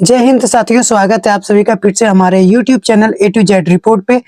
जय हिंद साथियों, स्वागत है आप सभी का फिर से हमारे YouTube channel A to Z report पे।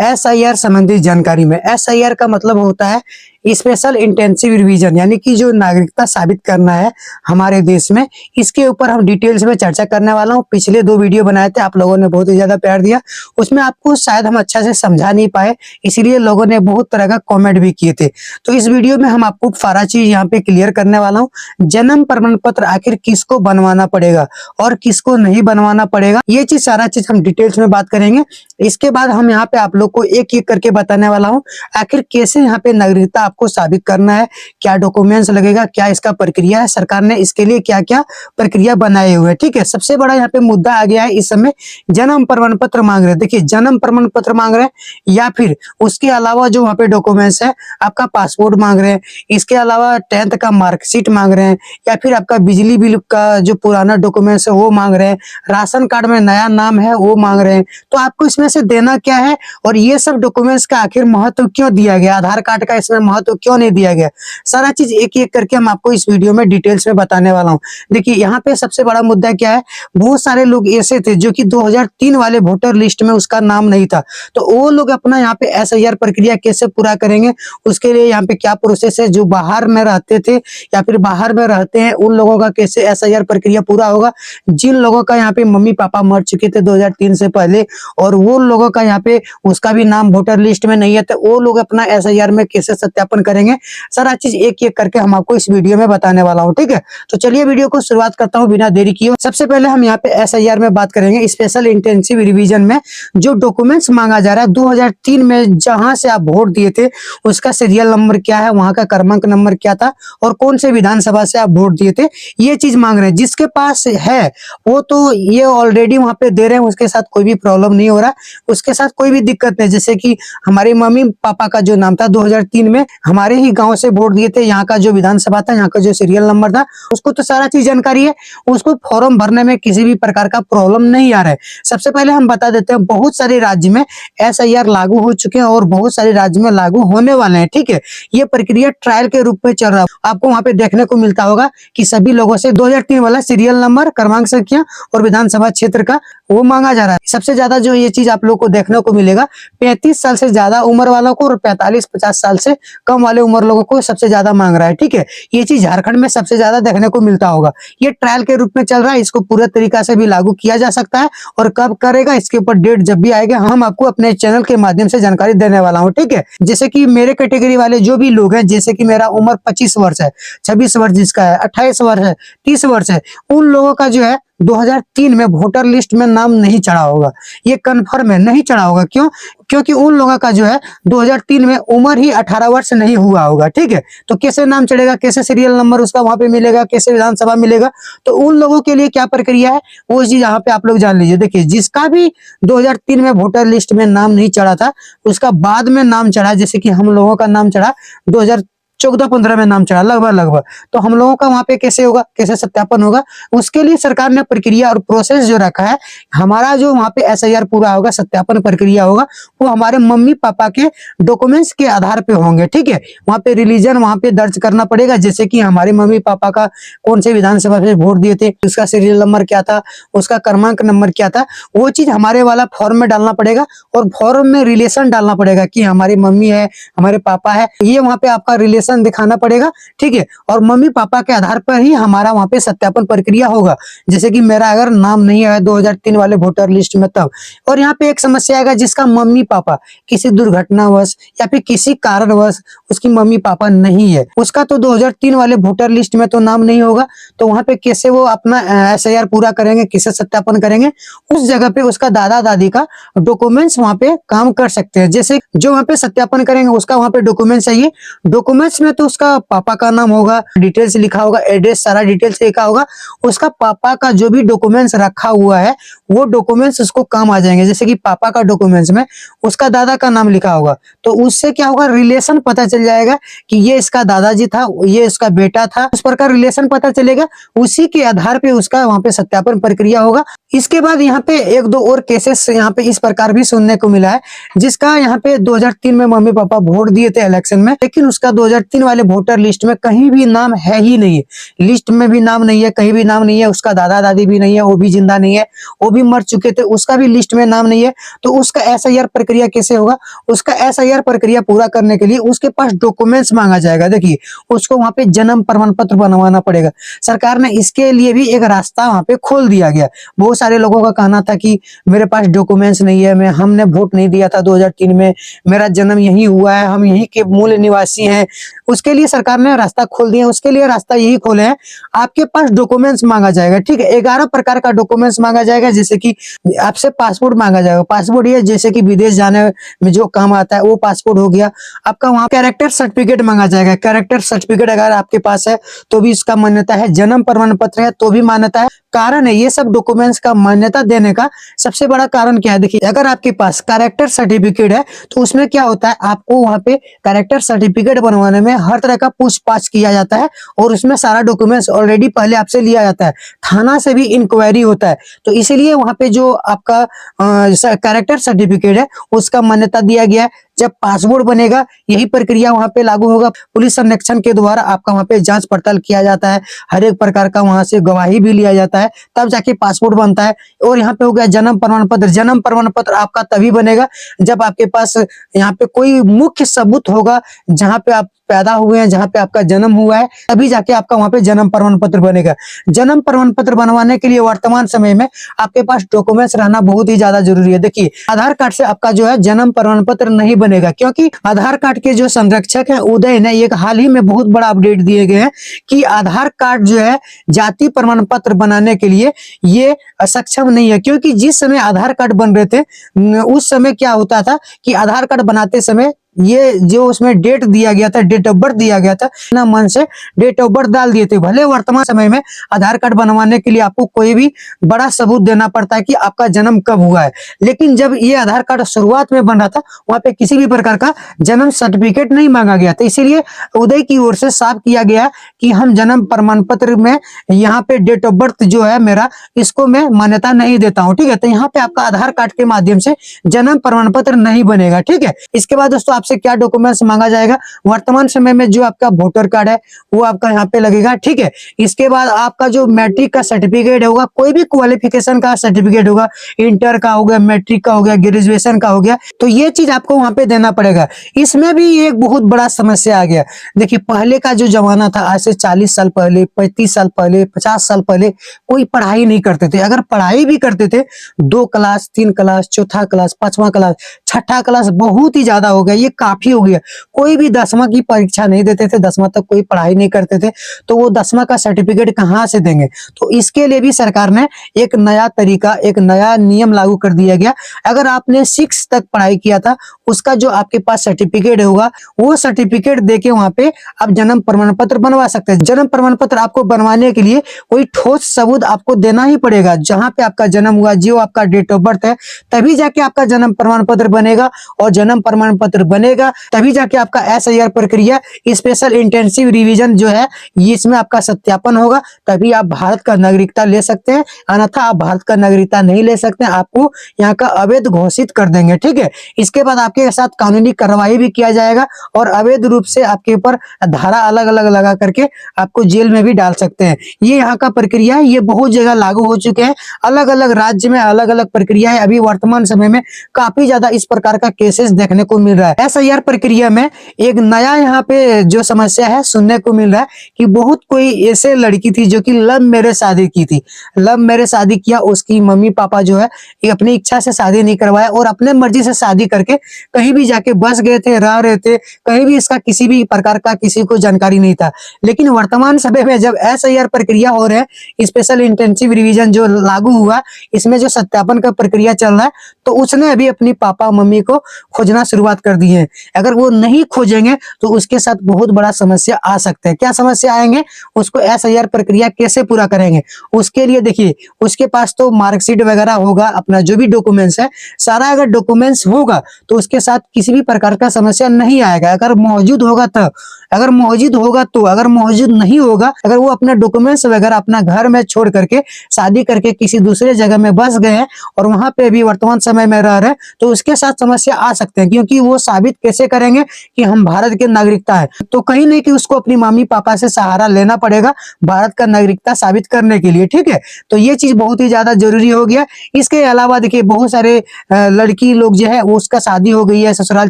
SIR संबंधित जानकारी में SIR का मतलब होता है स्पेशल इंटेंसिव रिवीजन, यानी कि जो नागरिकता साबित करना है हमारे देश में, इसके ऊपर हम डिटेल्स में चर्चा करने वाला हूं। पिछले 2 वीडियो बनाए थे, आप लोगों ने बहुत ही ज्यादा प्यार दिया, उसमें आपको शायद हम अच्छा से समझा नहीं पाए, इसीलिए लोगों ने बहुत तरह का कॉमेंट भी किए थे। तो इस वीडियो में हम आपको सारा चीज यहाँ पे क्लियर करने वाला हूँ। जन्म प्रमाण पत्र आखिर किसको बनवाना पड़ेगा और किसको नहीं बनवाना पड़ेगा, ये चीज सारा चीज हम डिटेल्स में बात करेंगे। इसके बाद हम यहाँ पे आप लोग को एक एक करके बताने वाला हूँ आखिर कैसे यहाँ पे नागरिकता आपको साबित करना है, क्या डॉक्यूमेंट्स लगेगा, क्या इसका प्रक्रिया है, सरकार ने इसके लिए क्या क्या प्रक्रिया बनाए हुए है। ठीक है, सबसे बड़ा यहाँ पे मुद्दा आ गया है इस समय, जन्म प्रमाण पत्र मांग रहे हैं। देखिए, जन्म प्रमाण पत्र मांग रहे हैं या फिर उसके अलावा जो वहाँ पे डॉक्यूमेंट्स है, आपका पासपोर्ट मांग रहे हैं, इसके अलावा 10th का मार्कशीट मांग रहे हैं, या फिर आपका बिजली बिल का जो पुराना डॉक्यूमेंट्स है वो मांग रहे हैं, राशन कार्ड में नया नाम है वो मांग रहे हैं। तो आपको इसमें से देना क्या है और ये सब डॉक्यूमेंट्स का आखिर महत्व क्यों दिया गया, आधार कार्ड का इसमें महत्व क्यों नहीं दिया गया, सारा चीज एक एक करके हम आपको इस वीडियो में डिटेल्स में बताने वाला हूँ। देखिए, यहाँ पे सबसे बड़ा मुद्दा क्या है, बहुत सारे लोग ऐसे थे जो कि 2003 वाले वोटर लिस्ट में उसका नाम नहीं था, तो वो लोग अपना यहाँ पे SIR प्रक्रिया कैसे पूरा करेंगे, उसके लिए यहाँ पे क्या प्रोसेस है। जो बाहर में रहते थे या फिर बाहर में रहते हैं उन लोगों का कैसे SIR प्रक्रिया पूरा होगा। जिन लोगों का यहाँ पे मम्मी पापा मर चुके थे 2003 से पहले और वो लोगों का यहाँ पे उसका भी नाम वोटर लिस्ट में नहीं है, तो वो लोग अपना SIR में कैसे सत्यापन करेंगे, सारा चीज एक एक करके हम आपको इस वीडियो में बताने वाला हूँ। ठीक है, तो चलिए वीडियो को शुरुआत करता हूँ बिना देरी किए। सबसे पहले हम यहाँ पे SIR में बात करेंगे, स्पेशल इंटेंसिव रिवीजन में जो डॉक्यूमेंट्स मांगा जा रहा है। 2003 में जहां से आप वोट दिए थे उसका सीरियल नंबर क्या है, वहां का क्रमांक नंबर क्या था और कौन से विधानसभा से आप वोट दिए थे, ये चीज मांग रहे हैं। जिसके पास है वो तो ये ऑलरेडी वहां पे दे रहे हैं, उसके साथ कोई भी प्रॉब्लम नहीं हो रहा, उसके साथ कोई भी दिक्कत नहीं। जैसे कि हमारे मम्मी पापा का जो नाम था 2003 में हमारे ही गांव से वोट दिए थे, यहाँ का जो विधानसभा था, यहाँ का जो सीरियल नंबर था, उसको तो सारा चीज जानकारी है, उसको फॉर्म भरने में किसी भी प्रकार का प्रॉब्लम नहीं आ रहा है। सबसे पहले हम बता देते हैं, बहुत सारे राज्य में SIR लागू हो चुके हैं और बहुत सारे राज्य में लागू होने वाले हैं। ठीक है, ये प्रक्रिया ट्रायल के रूप में चल रहा है। आपको वहां पे देखने को मिलता होगा कि सभी लोगों से 2003 वाला सीरियल नंबर, क्रमांक संख्या और विधानसभा क्षेत्र का वो मांगा जा रहा है। सबसे ज्यादा जो ये चीज आप लोग को देखने को मिलेगा 35 साल से ज्यादा उम्र वालों को और 45-50 साल से कम वाले उम्र लोगों को सबसे ज्यादा मांग रहा है। ठीक है, ये चीज झारखंड में सबसे ज्यादा देखने को मिलता होगा। ये ट्रायल के रूप में चल रहा है, इसको पूरे तरीका से भी लागू किया जा सकता है और कब करेगा इसके ऊपर डेट जब भी आएगा हम आपको अपने चैनल के माध्यम से जानकारी देने वाला हूँ। ठीक है, जैसे कि मेरे कैटेगरी वाले जो भी लोग हैं, जैसे कि मेरा उम्र 25 वर्ष है, 26 वर्ष जिसका है, 28 वर्ष है, 30 वर्ष है, उन लोगों का जो है 2003 में वोटर लिस्ट में नाम नहीं चढ़ा होगा। ये कन्फर्म है, नहीं चढ़ा होगा। क्यों? क्योंकि उन लोगों का जो है 2003 में उम्र ही 18 वर्ष नहीं हुआ होगा। ठीक है, तो कैसे नाम चढ़ेगा, कैसे सीरियल नंबर उसका वहां पे मिलेगा, कैसे विधानसभा मिलेगा, तो उन लोगों के लिए क्या प्रक्रिया है वो चीज यहाँ पे आप लोग जान लीजिए। देखिए, जिसका भी 2003 में वोटर लिस्ट में नाम नहीं चढ़ा था, उसका बाद में नाम चढ़ा, जैसे कि हम लोगों का नाम चढ़ा 2014-15 में नाम चढ़ा लगभग, तो हम लोगों का वहां पे कैसे होगा, कैसे सत्यापन होगा, उसके लिए सरकार ने प्रक्रिया और प्रोसेस जो रखा है। हमारा जो वहां पे SIR पूरा होगा, सत्यापन प्रक्रिया होगा, वो हमारे मम्मी पापा के डॉक्यूमेंट्स के आधार पे होंगे। ठीक है, वहां पे रिलीजन वहां पे दर्ज करना पड़ेगा, जैसे कि हमारे मम्मी पापा का कौन से विधानसभा से वोट दिए थे, उसका सीरियल नंबर क्या था, उसका क्रमांक नंबर क्या था, वो चीज हमारे वाला फॉर्म में डालना पड़ेगा और फॉर्म में रिलेशन डालना पड़ेगा कि हमारी मम्मी है, हमारे पापा है, ये वहां पे आपका रिलेशन दिखाना पड़ेगा। ठीक है, और मम्मी पापा के आधार पर ही हमारा वहां पे सत्यापन प्रक्रिया होगा। जैसे कि मेरा अगर नाम नहीं है 2003 वाले वोटर लिस्ट में तब, और यहाँ पे एक समस्या आएगा, जिसका मम्मी पापा किसी दुर्घटनावश या फिर किसी कारणवश उसकी मम्मी पापा नहीं है, उसका तो 2003 वाले वोटर लिस्ट में तो नाम नहीं होगा, तो वहां पे कैसे वो अपना SIR पूरा करेंगे, किसे सत्यापन करेंगे। उस जगह पे उसका दादा दादी का डॉक्यूमेंट्स वहां पे काम कर सकते हैं। जैसे जो वहां पे सत्यापन करेंगे उसका वहां पे डॉक्यूमेंट्स चाहिए, डॉक्यूमेंट्स में तो उसका पापा का नाम होगा, डिटेल्स लिखा होगा, एड्रेस सारा डिटेल्स लिखा होगा, उसका पापा का जो भी डॉक्यूमेंट्स रखा हुआ है वो डॉक्यूमेंट्स उसको काम आ जाएंगे। जैसे कि पापा का डॉक्यूमेंट्स में उसका दादा का नाम लिखा होगा, तो उससे क्या होगा, रिलेशन पता चल जाएगा कि ये इसका दादाजी था, ये इसका बेटा था, उस प्रकार रिलेशन पता चलेगा। उसी के आधार पे उसका वहां पे सत्यापन प्रक्रिया होगा। इसके बाद यहाँ पे एक दो और केसेस यहाँ पे इस प्रकार भी सुनने को मिला है, जिसका यहाँ पे 2003 में मम्मी पापा वोट दिए थे इलेक्शन में, लेकिन उसका 2003 वाले वोटर लिस्ट में कहीं भी नाम है ही नहीं है, लिस्ट में भी नाम नहीं है, कहीं भी नाम नहीं है, उसका दादा दादी भी नहीं है, वो भी जिंदा नहीं है, वो भी मर चुके थे, उसका भी लिस्ट में नाम नहीं है, तो उसका एसआईआर प्रक्रिया कैसे होगा? उसका एसआईआर प्रक्रिया पूरा करने के लिए उसके पास डॉक्यूमेंट्स मांगा जाएगा। देखिए, उसको वहां पे जन्म प्रमाण पत्र बनवाना पड़ेगा। सरकार ने इसके लिए भी एक रास्ता वहां पे खोल दिया गया। बहुत सारे लोगों का कहना था कि मेरे पास डॉक्यूमेंट्स नहीं है, हमने वोट नहीं दिया था 2003 में, मेरा जन्म यहीं हुआ है, हम यहीं के मूल निवासी हैं। उसके लिए सरकार ने रास्ता खोल दिया। उसके लिए रास्ता यही खोले हैं, आपके पास डॉक्यूमेंट्स मांगा जाएगा। ठीक है, 11 प्रकार का डॉक्यूमेंट्स मांगा जाएगा, जैसे कि आपसे पासपोर्ट मांगा जाएगा। पासपोर्ट ये जैसे कि विदेश जाने में जो काम आता है वो पासपोर्ट हो गया आपका। वहां कैरेक्टर सर्टिफिकेट मांगा जाएगा। कैरेक्टर सर्टिफिकेट अगर आपके पास है तो भी इसका मान्यता है। जन्म प्रमाण पत्र है तो भी मान्यता है। कारण है, ये सब डॉक्यूमेंट्स का मान्यता देने का सबसे बड़ा कारण क्या है? देखिए, अगर आपके पास कैरेक्टर सर्टिफिकेट है तो उसमें क्या होता है, आपको वहां पे कैरेक्टर सर्टिफिकेट बनवाने में हर तरह का पूछताछ किया जाता है और उसमें सारा डॉक्यूमेंट्स ऑलरेडी पहले आपसे लिया जाता है। थाना से भी इंक्वायरी होता है, तो इसीलिए वहां पे जो आपका कैरेक्टर सर्टिफिकेट है उसका मान्यता दिया गया है। जब पासपोर्ट बनेगा यही प्रक्रिया वहां पे लागू होगा। पुलिस संरक्षण के द्वारा आपका वहां पे जांच पड़ताल किया जाता है, हर एक प्रकार का वहां से गवाही भी लिया जाता है, तब जाके पासपोर्ट बनता है। और यहाँ पे हो गया जन्म प्रमाण पत्र। जन्म प्रमाण पत्र आपका तभी बनेगा जब आपके पास यहाँ पे कोई मुख्य सबूत होगा, जहाँ पे आप पैदा हुए हैं, जहाँ पे आपका जन्म हुआ है, तभी जाके आपका वहां पे जन्म प्रमाण पत्र बनेगा। जन्म प्रमाण पत्र बनवाने के लिए वर्तमान समय में आपके पास डॉक्यूमेंट्स रहना बहुत ही ज्यादा जरूरी है। देखिए, आधार कार्ड से आपका जो है जन्म प्रमाण पत्र नहीं बनेगा, क्योंकि आधार कार्ड के जो संरक्षक हैं उदय ने एक हाल ही में बहुत बड़ा अपडेट दिए गए हैं कि आधार कार्ड जो है जाति प्रमाण पत्र बनाने के लिए ये सक्षम नहीं है। क्योंकि जिस समय आधार कार्ड बन रहे थे उस समय क्या होता था कि आधार कार्ड बनाते समय ये जो उसमें डेट दिया गया था, डेट ऑफ बर्थ दिया गया था, ना मन से डेट ऑफ बर्थ डाल दिए थे। भले वर्तमान समय में आधार कार्ड बनवाने के लिए आपको कोई भी बड़ा सबूत देना पड़ता है कि आपका जन्म कब हुआ है, लेकिन जब ये आधार कार्ड शुरुआत में बन रहा था वहां पे किसी भी प्रकार का जन्म सर्टिफिकेट नहीं मांगा गया था। इसीलिए उदय की ओर से साफ किया गया कि हम जन्म प्रमाण पत्र में यहाँ पे डेट ऑफ बर्थ जो है मेरा, इसको मैं मान्यता नहीं देता हूँ। ठीक है, तो यहाँ पे आपका आधार कार्ड के माध्यम से जन्म प्रमाण पत्र नहीं बनेगा। ठीक है, इसके बाद दोस्तों आपसे क्या डॉक्यूमेंट्स मांगा जाएगा? वर्तमान समय में जो आपका वोटर कार्ड है वो आपका यहाँ पे लगेगा। ठीक है, इसके बाद आपका जो मैट्रिक का सर्टिफिकेट होगा, कोई भी क्वालिफिकेशन का सर्टिफिकेट होगा, इंटर का हो गया, मैट्रिक का हो गया, ग्रेजुएशन का हो गया, तो ये चीज आपको वहां पे देना पड़ेगा। इसमें भी एक बहुत बड़ा समस्या आ गया। देखिए, पहले का जो जमाना था, आज से 40 साल पहले, 35 साल पहले, 50 साल पहले कोई पढ़ाई नहीं करते थे। अगर पढ़ाई भी करते थे 2 क्लास, 3 क्लास, चौथा क्लास, 5वां क्लास, छठा क्लास बहुत ही ज्यादा हो गया, ये काफी हो गया। कोई भी 10वां की परीक्षा नहीं देते थे, 10वां तक कोई पढ़ाई नहीं करते थे, तो वो 10वां का सर्टिफिकेट कहाँ से देंगे? तो इसके लिए भी सरकार ने एक नया तरीका, एक नया नियम लागू कर दिया गया। अगर आपने 6 तक पढ़ाई किया था, उसका जो आपके पास सर्टिफिकेट होगा, वो सर्टिफिकेट देके वहां पे आप जन्म प्रमाण पत्र बनवा सकते हैं। जन्म प्रमाण पत्र आपको बनवाने के लिए कोई ठोस सबूत आपको देना ही पड़ेगा, जहां पे आपका जन्म हुआ, जो आपका डेट ऑफ बर्थ है, तभी जाके आपका जन्म प्रमाण पत्र बनेगा। और जन्म प्रमाण पत्र बनेगा तभी जाके आपका एसआईआर प्रक्रिया, स्पेशल इंटेंसिव रिवीजन जो है, इसमें आपका सत्यापन होगा, तभी आप भारत का नागरिकता ले सकते हैं। अन्यथा आप भारत का नागरिकता नहीं ले सकते, आपको यहाँ का अवैध घोषित कर देंगे। ठीक है, इसके बाद आपके साथ कानूनी कार्रवाई भी किया जाएगा और अवैध रूप से आपके ऊपर धारा अलग अलग लगा करके आपको जेल में भी डाल सकते हैं। ये यहाँ का प्रक्रिया है, ये बहुत जगह लागू हो चुके हैं। अलग अलग राज्य में अलग अलग प्रक्रिया है। अभी वर्तमान समय में काफी ज्यादा इस प्रकार का केसेस देखने को मिल रहा है। एसआईआर प्रक्रिया में एक नया यहाँ पे जो समस्या है सुनने को मिल रहा है कि बहुत कोई ऐसे लड़की थी जो कि लव मैरिज शादी की थी, लव मैरिज शादी किया, उसकी मम्मी पापा जो है ये अपनी इच्छा से शादी नहीं करवाया और अपने मर्जी से शादी करके कहीं भी जाके बस गए थे, रह रहे थे, कहीं भी इसका किसी भी प्रकार का किसी को जानकारी नहीं था। लेकिन वर्तमान समय में जब एसआईआर प्रक्रिया हो रहा है, स्पेशल इंटेंसिव रिवीजन जो लागू हुआ, इसमें जो सत्यापन का प्रक्रिया चल रहा है, तो उसने अभी अपनी पापा मम्मी को खोजना शुरुआत कर दी है। अगर वो नहीं खोजेंगे तो उसके साथ बहुत बड़ा समस्या आ सकता है। क्या समस्या आएंगे? उसको एसआईआर प्रक्रिया कैसे पूरा करेंगे? उसके लिए देखिए, उसके पास तो मार्कशीट वगैरह होगा, अपना जो भी डॉक्यूमेंट्स है सारा अगर डॉक्यूमेंट्स होगा तो उसके साथ किसी भी प्रकार का समस्या नहीं आएगा। अगर मौजूद होगा तो, अगर मौजूद होगा तो, अगर मौजूद नहीं होगा, अगर वो अपना डॉक्यूमेंट्स वगैरह अपना घर में छोड़ करके शादी करके किसी दूसरे जगह में बस गए हैं और वहां पे भी वर्तमान समय में रह रहे हैं, तो उसके साथ समस्या आ सकते हैं, क्योंकि वो साबित साबित कैसे करेंगे कि हम भारत के नागरिकता है? तो कहीं नहीं कि उसको अपनी मम्मी पापा से सहारा लेना पड़ेगा भारत का नागरिकता साबित करने के लिए, ठीक है। तो ये चीज बहुत ही ज्यादा जरूरी हो गया। इसके अलावा देखिए बहुत सारे लड़की लोग जो है वो उसका शादी हो गई है, ससुराल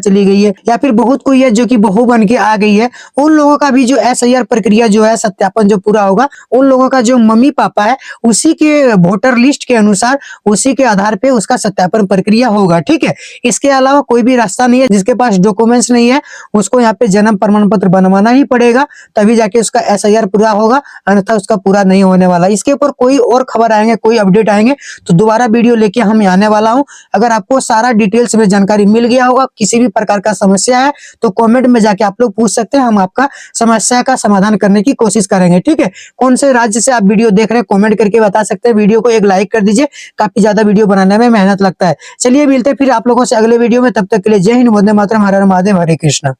चली गई है, या फिर बहुत कोई है जो कि बहू बन के आ गई है, उन लोगों का भी जो SIR प्रक्रिया जो है सत्यापन जो पूरा होगा, उन लोगों का जो मम्मी पापा है उसी के वोटर लिस्ट के अनुसार, उसी के आधार पे उसका सत्यापन प्रक्रिया होगा, ठीक है। इसके अलावा कोई भी रास्ता नहीं है। जिसके पास डॉक्यूमेंट्स नहीं है उसको यहाँ पे जन्म प्रमाण पत्र बनवाना ही पड़ेगा, तभी जाके उसका SIR पूरा होगा, अन्यथा उसका पूरा नहीं होने वाला। इसके ऊपर कोई और खबर आएंगे, कोई अपडेट आएंगे तो दोबारा वीडियो लेके हम आने वाला हूँ। अगर आपको सारा डिटेल्स में जानकारी मिल गया होगा, किसी भी प्रकार का समस्या है तो कमेंट में जाके आप लोग पूछ सकते हैं, हम आपका समस्या का समाधान करने की कोशिश करेंगे, ठीक है। कौन से राज्य से आप वीडियो देख रहे हैं कमेंट करके बता सकते हैं। वीडियो को एक लाइक कर दीजिए, काफी ज्यादा वीडियो बनाने में मेहनत लगता है। चलिए मिलते हैं फिर आप लोगों से अगले वीडियो में, तब तक के लिए जय हिंद, वंदे मातरम, हर हर महादेव, हरे कृष्णा।